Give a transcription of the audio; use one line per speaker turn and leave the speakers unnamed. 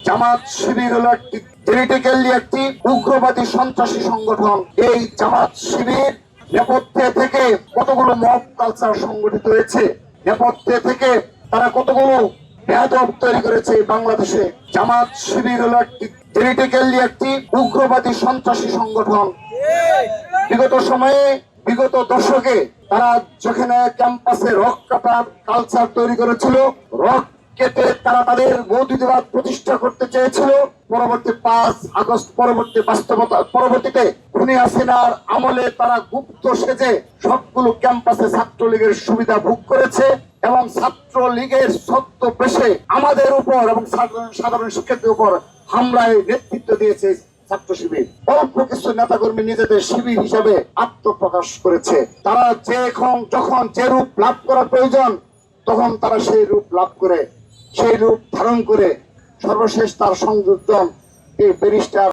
জামাত শিবির হলো একটি জেনেটিক্যালি একটি উগ্রবাদী সন্ত্রাসী সংগঠন। এই জামাত শিবির নেপথ্যে থেকে কতগুলো মব কালচার সংগঠিত হয়েছে, নেপথ্যে থেকে তারা কতগুলো বেয়াদব তৈরি করেছে বাংলাদেশে। জামাত শিবির হলো একটি জেনেটিক্যালি একটি উগ্রবাদী সন্ত্রাসী সংগঠন। বিগত সময়ে, বিগত দশকে তারা যেখানে ক্যাম্পাসে রক কাটার কালচার তৈরি করেছিল, রক কেটে তারা তাদের মৌলবাদ প্রতিষ্ঠা করতে চেয়েছিল। পরবর্তী 5 আগস্ট পরবর্তীতে খুনি হাসিনার আমলে তারা গুপ্ত সেজে সবগুলো ক্যাম্পাসে ছাত্রলীগের সুবিধা ভোগ করেছে এবং ছাত্রলীগের ছদ্মবেশে আমাদের উপর এবং সাধারণ শিক্ষার্থীর উপর হামলায় নেতৃত্ব দিয়েছে ছাত্র শিবির। অল্প কিছু নেতাকর্মী নিজেদের শিবির হিসাবে আত্মপ্রকাশ করেছে। তারা যখন যে রূপ লাভ করার প্রয়োজন তখন তারা সেই রূপ লাভ করে, সেই রূপ ধারণ করে সর্বশেষ তার সংযোজন এই ব্যারিস্টার